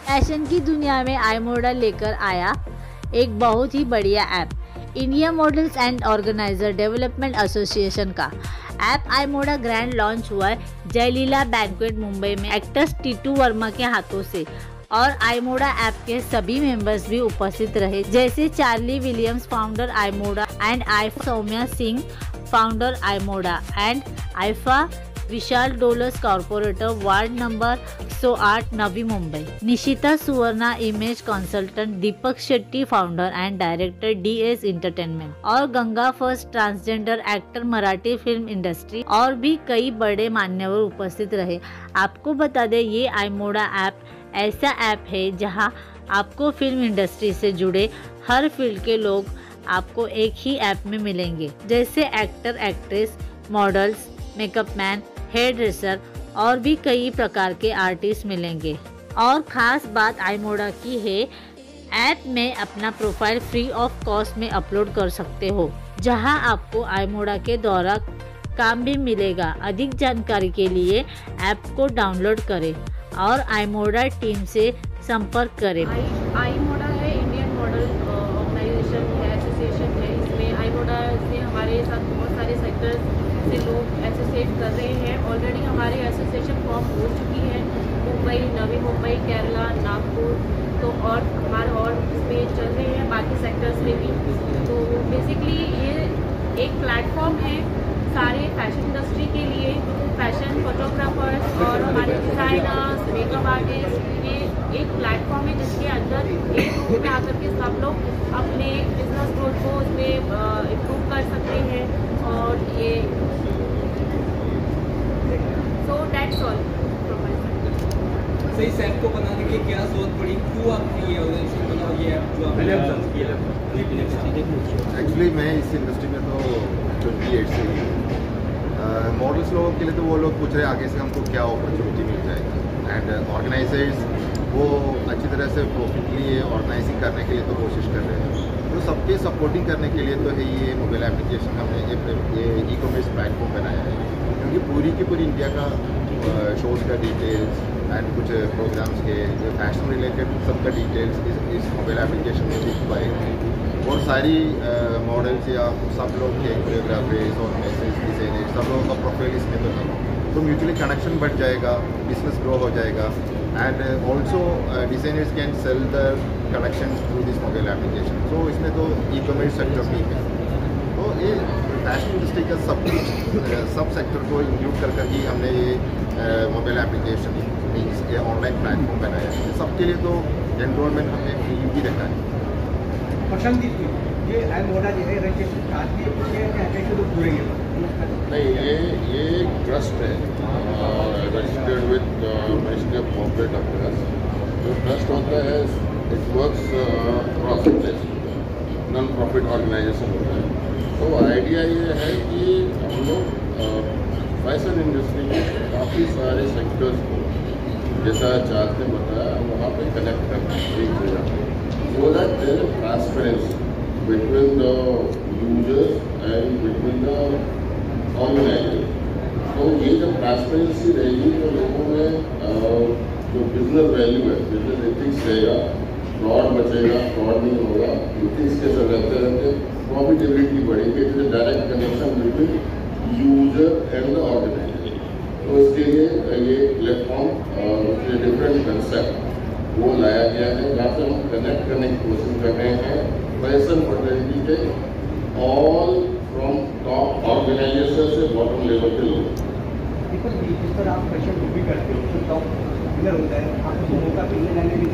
Fashion की दुनिया में iModa लेकर आया एक बहुत ही बढ़िया app. India models and organiser development association का ऐप iModa ग्रैंड लॉन्च हुआ है जयलीला बैंक्वेट मुंबई में एक्ट्रेस टीटू वर्मा के हाथों से। और iModa ऐप के सभी मेंबर्स भी उपस्थित रहे, जैसे Charlie Williams founder iModa and IIFA Saumya Singh founder iModa and IIFA Vishal Dolas corporator ward number 108 Navi Mumbai, Nishita Suvarna image consultant, Deepak Shetty founder and director DS entertainment और Ganga first transgender actor Marathi film industry और भी कई बड़े मान्यवर उपस्थित रहे। आपको बता दें ये iModa ऐप ऐसा ऐप है जहां आपको फिल्म इंडस्ट्री से जुड़े हर फील्ड के लोग आपको एक ही ऐप में मिलेंगे, जैसे actor, actress, models, makeup man, hair dresser और भी कई प्रकार के आर्टिस्ट मिलेंगे। और ख़ास बात iModa की है, ऐप में अपना प्रोफाइल फ्री ऑफ कॉस्ट में अपलोड कर सकते हो, जहां आपको iModa के द्वारा काम भी मिलेगा। अधिक जानकारी के लिए ऐप को डाउनलोड करें और iModa टीम से संपर्क करें। iModa है इंडियन मॉडल ऑर्गेनाइजेशन है, एसोसिएशन है। इसमें iModa से हमारे साथ बहुत सारे सेक्टर्स से लोग एसोसिएट कर रहे हैं। ऑलरेडी हमारे एसोसिएशन फॉर्म हो चुकी है मुंबई, नवी मुंबई, केरला, नागपुर, तो और हमारे और इसमें चल रहे हैं बाकी सेक्टर्स में भी। तो बेसिकली ये एक प्लेटफॉर्म है सारे फैशन इंडस्ट्री के लिए, फैशन फोटोग्राफर्स और हमारे डिज़ाइनर्स, मेकअप आर्टिस्ट, ये एक प्लेटफॉर्म है जिसके अंदर एक ग्रुप में आकर के सब लोग अपने बिजनेस ग्रोथ को उसमें इम्प्रूव कर सकते हैं। और ये so that's all from my side. सही इस ऐप को बनाने के लिए क्या जरूरत पड़ी, क्यों आपने ये ऑर्गेनाइजेशन बनाया, ये ऐप जो आपने लॉन्च किया? एक्चुअली मैं इस इंडस्ट्री में तो 28 से ही मॉडल्स लोगों के लिए तो वो लोग पूछ रहे हैं आगे से हमको क्या अपॉर्चुनिटी मिल जाएगी, एंड ऑर्गेनाइजर्स वो अच्छी तरह से प्रॉफिटली ऑर्गेनाइजिंग करने के लिए तो कोशिश कर रहे हैं। तो सबके सपोर्टिंग करने के लिए तो है ये मोबाइल एप्लीकेशन हमने ये ई-कॉमर्स प्लेटफॉर्म बनाया है, क्योंकि पूरी की पूरी इंडिया का शोज का डिटेल्स एंड कुछ प्रोग्राम्स के जो फैशन रिलेटेड सबका डिटेल्स इस मोबाइल एप्लीकेशन में दिख पाएंगे। और सारी मॉडल्स या सब लोग के कोरियोग्राफर्स और मैसेज डिजाइनर्स सब लोगों का प्रोफाइल इसमें तो है, तो म्यूचुअली कनेक्शन बढ़ जाएगा, बिजनेस ग्रो हो जाएगा, and also designers can sell the collections through this mobile application. So इसमें तो ई-कॉमर्स सेक्टर भी है, तो ये फैशन इंडस्ट्री का सब सेक्टर को इंक्लूड कर ही हमने ये मोबाइल एप्लीकेशन ये ऑनलाइन प्लेटफॉर्म बनाया है। सबके लिए तो एनरोलमेंट हमने फ्री भी रखा है। ये iModa जो है रजिस्ट्रेशन स्टार्ट किए कैसे लोग जुड़ेंगे? नहीं, ये एक ट्रस्ट है registered with ministry of corporate affairs. जो ट्रस्ट होता है it works profitless, non profit organisation होता है। तो आइडिया ये है कि हम लोग फैशन इंडस्ट्री में काफ़ी सारे सेक्टर्स को जैसा चाहते हैं बताया वहाँ पे कनेक्ट करना एक जगह, so that there is transparency between the users and between the organizers. तो ये जब ट्रांसपेरेंसी रहेगी तो लोगों में जो बिजनेस वैल्यू है, बिजनेस एथिक्स रहेगा, फ्रॉड बचेगा, फ्रॉड नहीं होगा, एथिक्स के साथ रहते रहते प्रॉफिटेबिलिटी बढ़ेगी। It is direct connection between user and the organiser. तो इसके लिए ये प्लेटफॉर्म डिफरेंट कंसेप्ट वो लाया गया है, जहाँ से हम कनेक्ट करने की कोशिश कर रहे हैं फैशन फर्टिलिटी के ऑल फ्रॉम टॉप ऑर्गेनाइजेशन से बॉटम लेवल के लोग। जिस पर आप फैशन भी करते हो तो टॉप विनर होता है, आपको मौका मिलने जाने की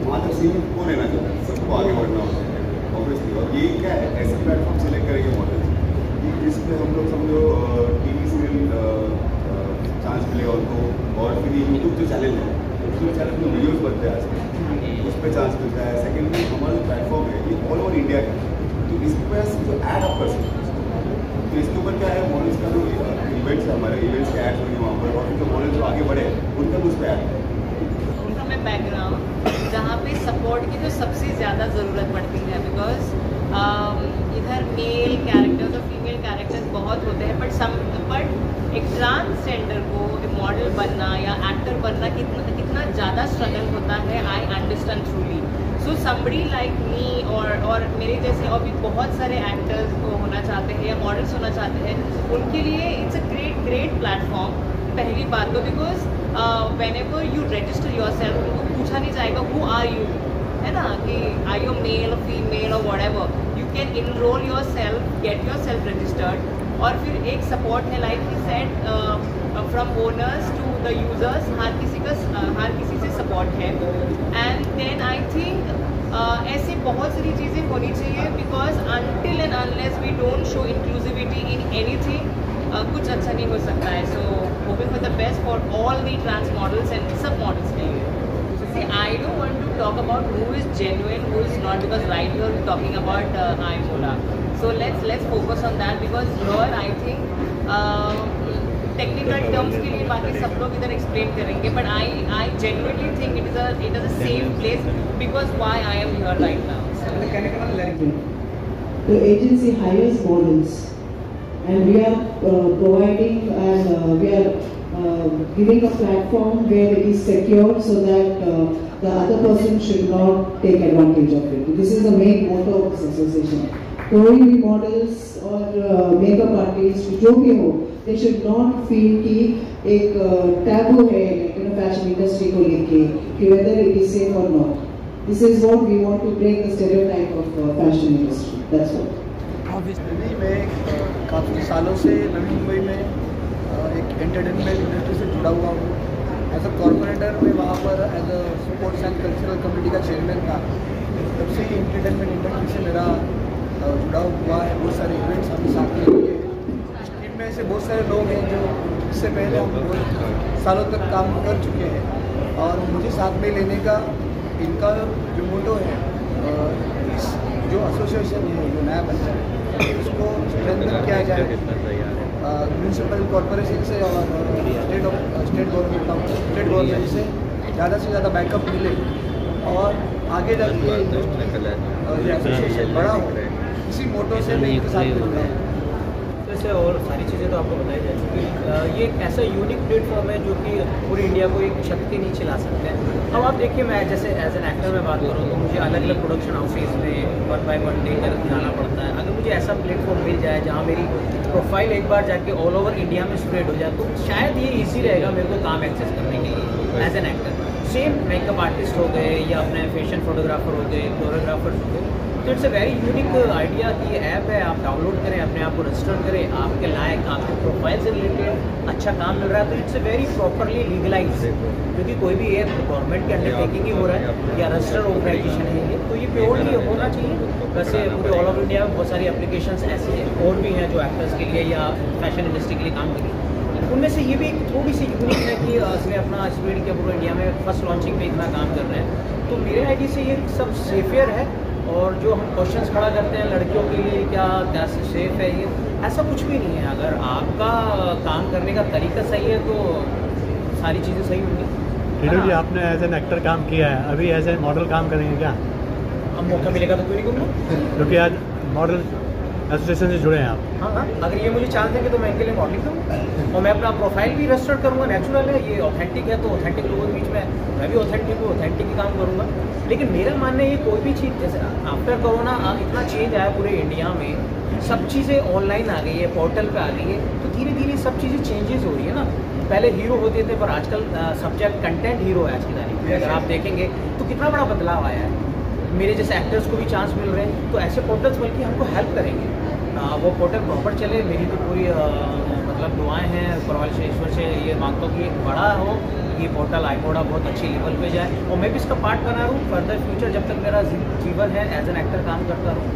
मात्र सीमित को रहना चाहता है, सबको आगे बढ़ना होता है ऑब्वियसली। और ये क्या है, ऐसे प्लेटफॉर्म से लेकर ये मॉडल जिसमें हम लोग समझो TV सीरियल चांस मिलेगा उनको, और फिर यूट्यूब जो चैनल है यूट्यूब चैनल में वीडियोज़ बनते हैं आजकल, उस पर चांस मिलता है। सेकेंडली हमारा जो प्लेटफॉर्म है ये ऑल ओवर इंडिया का, तो इस पर जो ऐड आप कर सकते हैं, तो इसके ऊपर क्या है मॉडल्स का जो इवेंट्स है हमारे इवेंट्स के ऐड होंगे वहाँ पर, और जो मॉडल जो आगे बढ़े उनका उस पर ऐड में बैकग्राउंड जहाँ पे सपोर्ट की तो सबसे ज़्यादा ज़रूरत पड़ती है, बिकॉज इधर मेल कैरेक्टर्स और फीमेल कैरेक्टर्स बहुत होते हैं, बट एक ट्रांसजेंडर को मॉडल बनना या एक्टर बनना कितना ज़्यादा स्ट्रगल होता है, I understand truly. So somebody like me और मेरे जैसे और भी बहुत सारे एक्टर्स होना चाहते हैं या मॉडल्स होना चाहते हैं, उनके लिए इट्स अ ग्रेट प्लेटफॉर्म। पहली बात तो because whenever you register yourself, उनको पूछा नहीं जाएगा who are you, है ना, कि are you male or female or whatever, you can enroll yourself, get yourself registered, और फिर एक support है like he said from owners to the users, हर किसी से support है। and then I think ऐसी बहुत सारी चीज़ें होनी चाहिए because until and unless we don't show inclusivity in anything, कुछ अच्छा नहीं हो सकता है। So hoping for the best for all the trans models and सब मॉडल्स के लिए। See, I don't want to talk about who is genuine, who is not, because right here we're talking about iModa. So let's focus on that because here I think technical terms के लिए बाकी सब लोग इधर explain करेंगे, but I genuinely think it is a safe place because why I am here right now. The agency hires models, and we are providing and we are giving a platform where it is secured so that the other person should not take advantage of it. This is the main motto of this association. कोई भी models और makeup artists जो भी हो, they should not feel कि एक taboo है fashion industry को लेके कि whether it is safe or not. This is what we want to break the stereotype of fashion industry. That's all. Obviously मैं काफ़ी सालों से नवी मुंबई में एक एंटरटेनमेंट इंडस्ट्री से जुड़ा हुआ हूँ। एज अ कॉर्पोरेटर मैं वहाँ पर as a sports and cultural committee का चेयरमैन था। तब से ही एंटरटेनमेंट इंडस्ट्री से मेरा जुड़ा हुआ है। बहुत सारे इवेंट्स हमने साथ में किए। इस टीम में ऐसे बहुत सारे लोग हैं जो इससे पहले हम बहुत सालों तक काम कर चुके हैं और मुझे साथ में लेने का इनका जो मोटो है, इस जो एसोसिएशन है जो नया बन रहा है उसको स्ट्रेंथन किया जाए म्यूनसिपल कॉर्पोरेशन से और स्टेट गवर्नमेंट से ज़्यादा से ज़्यादा बैकअप मिले और आगे जाके ये एसोसिएशन बड़ा हो। इसी मोटो से मैं इनके साथ जुड़ा हूँ। जैसे और सारी चीज़ें तो आपको बताई जा चुकी। ये एक ऐसा यूनिक प्लेटफॉर्म है जो कि पूरी इंडिया को एक छत के नीचे ला सकते हैं। अब आप देखिए, मैं जैसे एज एन एक्टर में बात करूँ तो मुझे अलग अलग प्रोडक्शन हाउसेज में 1 by 1 डे जाना पड़ता है। अगर मुझे ऐसा प्लेटफॉर्म मिल जाए जहाँ मेरी प्रोफाइल एक बार जाके ऑल ओवर इंडिया में स्प्रेड हो जाए तो शायद ये ईजी रहेगा मेरे को काम एक्सेस करने के लिए as an actor. Same makeup artist हो गए या अपने फैशन फोटोग्राफर हो गए, कोरियोग्राफर्स हो गए, तो it's a very unique idea कि ये ऐप है, आप डाउनलोड करें, अपने आप को रजिस्टर करें, आपके लायक आपके प्रोफाइल से रिलेटेड अच्छा काम मिल रहा है तो it's a very properly legalize, क्योंकि कोई भी ये गवर्नमेंट के अंडरटेकिंग ही हो रहा है या रजिस्टर्ड ऑर्गेनाइजेशन है ये, तो ये प्योरली होना चाहिए। वैसे पूरे ऑल ओवर इंडिया में बहुत सारी एप्लीकेशंस ऐसे और भी हैं जो एक्टर्स के लिए या फैशन इंडस्ट्री के लिए काम करें। उनमें से ये भी एक थोड़ी सी यूनिक है कि इसमें अपना स्प्रेड किया पूरा इंडिया में फर्स्ट लॉन्चिंग पे इतना काम कर रहे हैं। तो मेरे आईडी से ये सब सेफियर है और जो हम क्वेश्चंस खड़ा करते हैं लड़कियों के लिए क्या सेफ है, ये ऐसा कुछ भी नहीं है। अगर आपका काम करने का तरीका सही है तो सारी चीज़ें सही होंगी। टीटू जी, आपने एज एन एक्टर काम किया है, अभी एज ए मॉडल काम करेंगे क्या? अब मौका मिलेगा तो क्यों नहीं करूँगा, क्योंकि आज मॉडल एसोसिएशन से जुड़े हैं आप। हाँ, अगर ये मुझे चांस देंगे तो मैं इनके लिए मॉडलिंग करूँगा और मैं अपना प्रोफाइल भी रजिस्टर करूँगा। नेचुरल है, ये ऑथेंटिक है तो ऑथेंटिक लोगों के बीच में मैं भी ऑथेंटिक हूँ, ऑथेंटिक ही काम करूँगा। लेकिन मेरा मानना है ये कोई भी चीज़, जैसे आफ्टर कोरोना इतना चेंज आया पूरे इंडिया में, सब चीज़ें ऑनलाइन आ गई है, पोर्टल पे आ गई है, तो धीरे धीरे सब चीज़ें चेंजेस हो रही है ना। पहले हीरो होते थे पर आजकल सब्जेक्ट कंटेंट हीरो है आज की तारीख में। अगर आप देखेंगे तो कितना बड़ा बदलाव आया है। मेरे जैसे एक्टर्स को भी चांस मिल रहे हैं, तो ऐसे पोर्टल्स बल्कि हमको हेल्प करेंगे, वो पोर्टल प्रॉपर चले। मेरी तो पूरी मतलब दुआएं हैं परमेश्वर से, ये मांगता हूँ कि बड़ा हो ये पोर्टल iModa, बहुत अच्छी लेवल पे जाए और मैं भी इसका पार्ट बना रहूँ फर्दर फ्यूचर, जब तक मेरा जीवन है एज एन एक्टर काम करता रहूँ।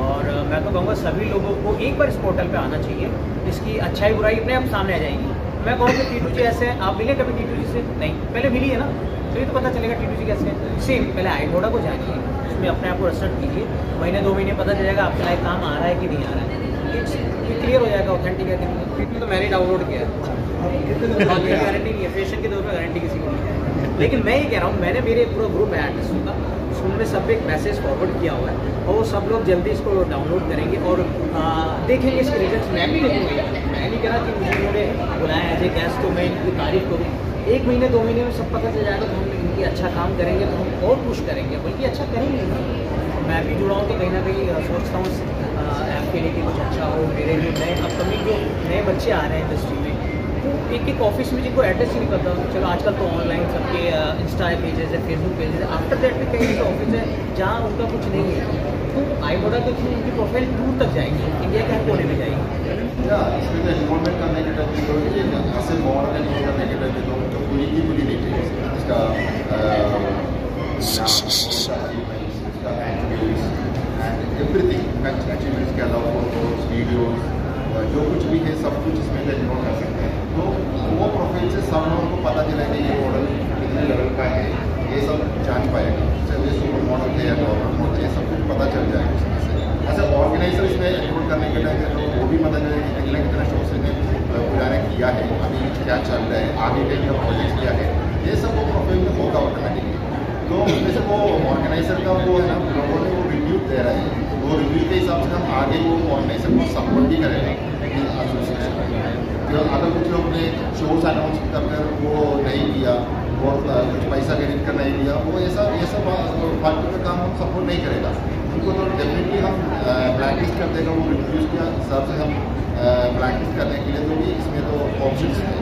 और मैं तो कहूँगा सभी लोगों को एक बार इस पोर्टल पे आना चाहिए, इसकी अच्छाई बुराई अपने आप सामने आ जाएगी। मैं कहूँ कि टीटू जी ऐसे हैं, आप मिले कभी टीटू जी से? नहीं, पहले मिली है ना, तो ये तो पता चलेगा टीटू जी कैसे हैं। सेम पहले iModa को जानिए, उसमें अपने आप को रजिस्टर कीजिए, महीने 2 महीने पता चलेगा आपके लाइक काम आ रहा है कि नहीं आ रहा है, क्लियर हो जाएगा ऑथेंटिक है कि नहीं। टीटू तो मैंने डाउनलोड किया है, गारंटी नहीं है, फैशन के तौर पर गारंटी किसी को नहीं है। लेकिन मैं ये कह रहा हूँ, मैंने मेरे पूरा ग्रुप है आर्टिस्टों का, उनमें सब एक मैसेज फॉरवर्ड किया हुआ है और वो सब लोग जल्दी इसको डाउनलोड करेंगे और देखेंगे इसके रिजल्ट। मैं भी देखूँगा, मैं नहीं कह रहा कि मुझे उन्होंने बुलाया एज ए गेस्ट तो मैं इनकी तारीफ करूँ। 1 महीने 2 महीने में सब पता चल जाएगा तो हम इनकी अच्छा काम करेंगे तो हम और पुश करेंगे, बल्कि अच्छा करेंगे। मैं भी जुड़ा हूँ तो कहीं ना कहीं सोचता हूँ ऐप के लिए कि कुछ अच्छा हो। मेरे जो नए अपकमिंग जो नए बच्चे आ रहे हैं इंडस्ट्री में, तो एक ऑफिस में जिनको एड्रेस ही नहीं पता, चलो आजकल तो ऑनलाइन सबके इंस्टा पेजेस है, फेसबुक पेजेस है, आफ्टर दैट में कई ऐसे ऑफिस है जहाँ उनका कुछ नहीं है, तो iModa के थ्रू उनकी प्रोफाइल दूर तक जाएगी, इंडिया के हर कोने में जाएगी। इसमें तो इन्वॉल्वमेंट करने के टाइम तो ये ऐसे मॉडल करने के टाइम तो पूरी की पूरी देखिए इसका एवरीथिंग अचीवमेंट्स के अलावा फोटोज वीडियोज जो कुछ भी है सब कुछ इसमें इन्वॉल्व कर सकते हैं। तो वो प्रोफाइल से सब लोगों को पता चला कि ये मॉडल कितने लेवल का है, ये सब जान पाएगा। चाहे सुपर मॉडल है या नॉर्मल मॉडल, ये सब कुछ पता चल जाएगा उसमें से। ऐसे ऑर्गेनाइजर इसमें एनरोल करने के टाइम तो वो भी पता चलेगा कि कितना शोज ने पुराने किया है, अभी क्या चल रहा है, आगे कहीं का प्रोजेक्ट किया है, ये सब वो प्रोफाइल में होगा ऑटोमेटिकली। तो जैसे वो ऑर्गेनाइजर का वो है ना, लोगों ने वो रिव्यू दे रहा है, वो रिव्यू के हिसाब से हम आगे वो ऑर्गेनाइजर को सपोर्ट भी करेंगे। तो अगर कुछ लोग ने शोज अनाउंस कर वो नहीं किया और कुछ पैसा खरीद कर नहीं दिया, वो ये सब फालतू का काम हम सपोर्ट नहीं करेगा। उनको तो डेफिनेटली हम ब्लैक लिस्ट कर देगा, वो रिव्यूज़ के हिसाब से हम ब्लैक लिस्ट करने के लिए तो भी इसमें तो ऑप्शन है।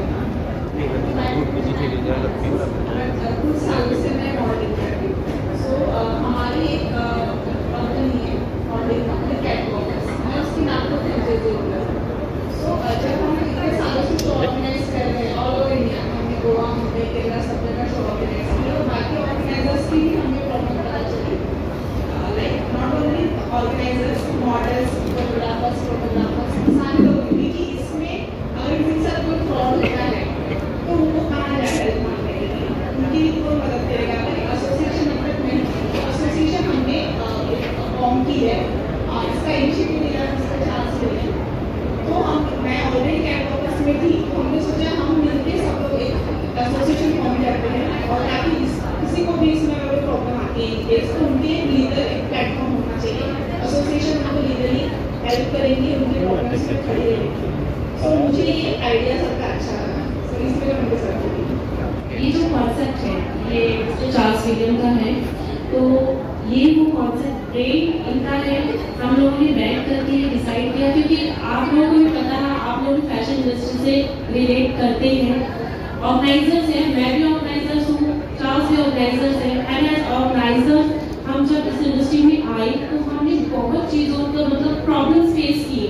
हमारी एक कंपनी है मॉडलिंग कैटवॉक, मैं उसके नाम को जब हम इतने सालों से शो ऑर्गेनाइज कर रहे हैं ऑल ओवर इंडिया, हमने गोवा, मुंबई, केरला सब जगह शो ऑर्गेनाइज किया और बाकी ऑर्गेनाइजर्स की भी हमें प्रॉब्लम पता चली। Like not only organisers, models, photographers सारे लोग भी कि इसमें अगर इनके साथ कोई फ्रॉड होता है तो उनको कहाँ जाएगा हेल्प मांगने के लिए, उनकी भी कोई मदद करेगा। एसोसिएशन हमने फॉर्म की है, इसका इनिशिएटिव लिया, इसका चांस लिया। तो मैं ऑलरेडी कैटवॉकर्स में थी, तो हमने सोचा हम मिलकर सब लोग एक एसोसिएशन फॉर्म करते हैं और ताकि किसी को भी इसमें अगर प्रॉब्लम आती है तो उनके लीगल एक प्लेटफॉर्म होना चाहिए। एसोसिएशन उनको लीगली हेल्प करेंगी, उनके प्रॉब्लम्स में खड़ी रहेगी। तो मुझे ये आइडिया सबका अच्छा लगा, तो इसमें उनके साथ ये जो कॉन्सेप्ट है ये चार्ल्स विलियम का है, तो ये वो कॉन्सेप्ट ब्रेन इनका है, हम लोगों ने बैठ करके डिसाइड किया, क्योंकि आप लोगों को भी पता है, आप लोग फैशन इंडस्ट्री से रिलेट करते हैं, ऑर्गेनाइजर्स हैं, मैं भी ऑर्गेनाइजर्स हूँ, चार्ल्स भी ऑर्गेनाइजर्स हैं, एंड एज ऑर्गेनाइजर्स हम जब इस इंडस्ट्री में आए तो हमने बहुत चीज़ों का मतलब प्रॉब्लम्स फेस किए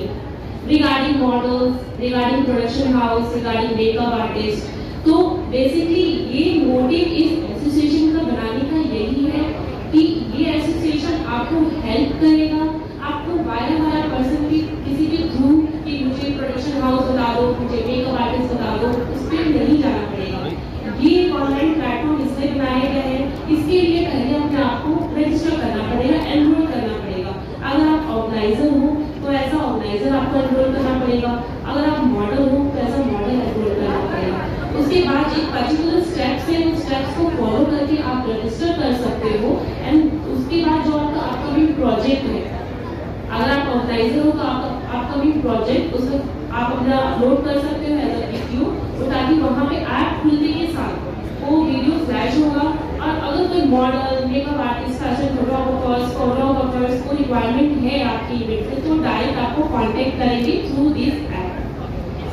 regarding models, regarding production house, regarding makeup artist. तो बेसिकली ये मोटिव इस एसोसिएशन का बनाने का यही है कि ये एसोसिएशन आपको हेल्प करेगा, आपको वाया पर्सन की किसी के थ्रू कि मुझे प्रोडक्शन हाउस बता दो, मुझे मेकअप आर्टिस्ट बता दो, उस पर नहीं जाना पड़ेगा। ये ऑनलाइन प्लेटफॉर्म इसलिए बनाया गया है, इसके लिए पहले अपने आप को रजिस्टर करना पड़ेगा, एनरोल करना पड़ेगा। अगर आप ऑर्गेनाइजर हो तो ऐसा ऑर्गेनाइजर आपको एनरोल करना पड़ेगा, अगर आप मॉडल हो तो ऐसा मॉडल एनरोल करना पड़ेगा। उसके बाद एक पर्टिकुलर स्टेप्स है, उस स्टेप्स को फॉलो करके आप रजिस्टर कर सकते हो, एंड उसके बाद जो आपका भी प्रोजेक्ट है, अगर आप ऑर्गेनाइजर हो तो आपका भी प्रोजेक्ट उसमें आप अपना अपलोड कर सकते हो एज अ वीडियो, तो ताकि वहाँ पे ऐप खुलने के साथ वो वीडियो फ्लैश होगा। और अगर कोई model, makeup artist, fashion photographers को रिक्वायरमेंट है आपकी इवेंट में, तो डायरेक्ट आपको कॉन्टेक्ट करेंगे थ्रू दिस ऐप,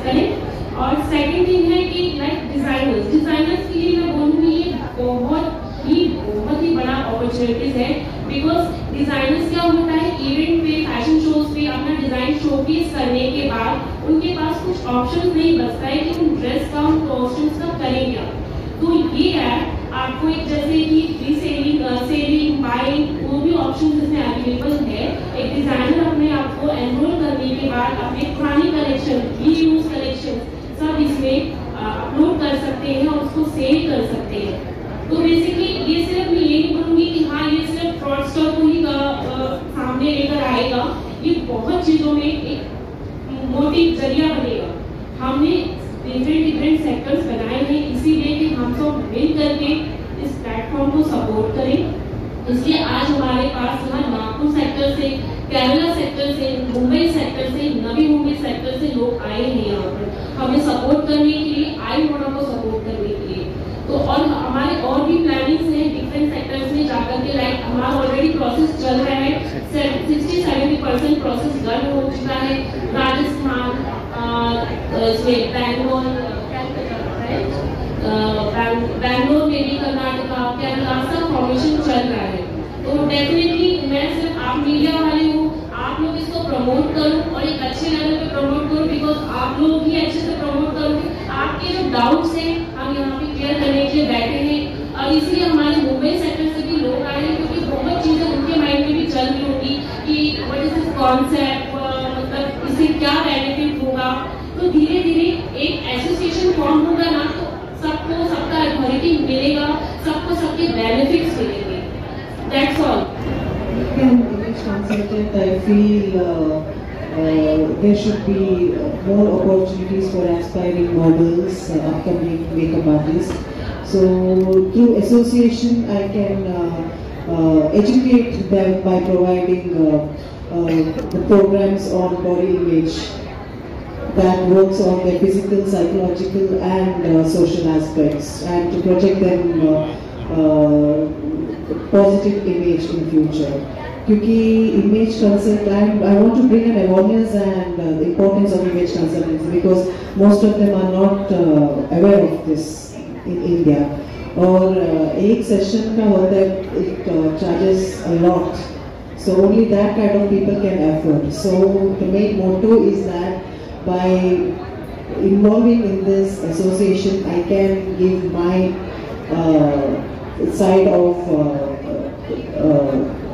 करेक्ट। और सेकंड थिंग है कि लाइक डिजाइनर्स के लिए मैं बोलूँगी ये बहुत ही बड़ा अपॉर्चुनिटीज है, बिकॉज डिजाइनर्स क्या होता है इवेंट पे, फैशन शोज पे अपना डिजाइन शोकेस करने के बाद उनके पास कुछ ऑप्शन नहीं बचता है कि उन ड्रेस का, उन कॉस्ट्यूम्स का करें क्या। तो ये ऐप आपको एक जैसे कि रीसेलिंग, सेलिंग, बाइंग, वो भी ऑप्शन इसमें अवेलेबल है। एक डिजाइनर अपने आप को एनरोल करने के बाद अपने पुरानी कलेक्शन, रीयूज कलेक्शन सब इसमें अपलोड कर सकते हैं और उसको सेल कर सकते हैं। तो बेसिकली ये सिर्फ मैं ये नहीं बोलूँगी कि हाँ ये सिर्फ फ्रॉडस्टर को ही सामने लेकर आएगा, ये बहुत चीज़ों में एक मोटिव जरिया बनेगा। हमने डिफरेंट सेक्टर्स बनाए हैं इसीलिए कि हम सब मिल करके इस प्लेटफॉर्म को सपोर्ट करें इसलिए आज हमारे पास यहाँ नागपुर सेक्टर से, केरला सेक्टर से, मुंबई सेक्टर से, नवी मुंबई सेक्टर से लोग आए हैं यहाँ पर हमें सपोर्ट करने के लिए, iModa को सपोर्ट करने के लिए। तो और हमारे और भी प्लानिंग्स हैं डिफरेंट सेक्टर्स में जाकर के, लाइक हमारा ऑलरेडी प्रोसेस चल रहा है, 60-70% प्रोसेस डन हो चुका है। राजस्थान, बैंगलोर में भी, कर्नाटका, केरला सब फॉर्मेशन चल रहा है। तो डेफिनेटली मैं सिर्फ आप मीडिया वाले हूँ, आप लोग इसको प्रमोट करो और एक अच्छे लेवल पे प्रमोट करो, बिकॉज आप लोग ही अच्छे से प्रमोट करोगे। आपके जो डाउट्स हैं हम यहाँ पे क्लियर करने के लिए बैठे हैं, और इसलिए हमारे मुंबई सेक्टर से भी लोग आए हैं, क्योंकि बहुत चीजें उनके माइंड में भी चल रही होगी कि व्हाट इज दिस कॉन्सेप्ट, मतलब इससे क्या बेनिफिट होगा। तो धीरे धीरे एक एसोसिएशन फॉर्म होगा ना, तो सबको सबका अथॉरिटी मिलेगा, सबको सबके बेनिफिट्स मिलेंगे। That's all. Image consultant, I feel there should be more opportunities for aspiring models, upcoming makeup artists. So through association, I can educate them by providing the programs on body image that works on their physical, psychological and social aspects, and to project them positive image in future. क्योंकि image consult, I want to bring an awareness and the importance of image consultants, because most of them are not aware of this in India. और एक session का होता है, it charges a lot, so only that kind of people can afford. So the main motto is that by involving in this association, I can give my side of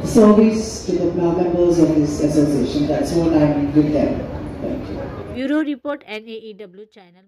service to the members of this association. That's what I'm with them. Thank you. Bureau Report, NAEW channel.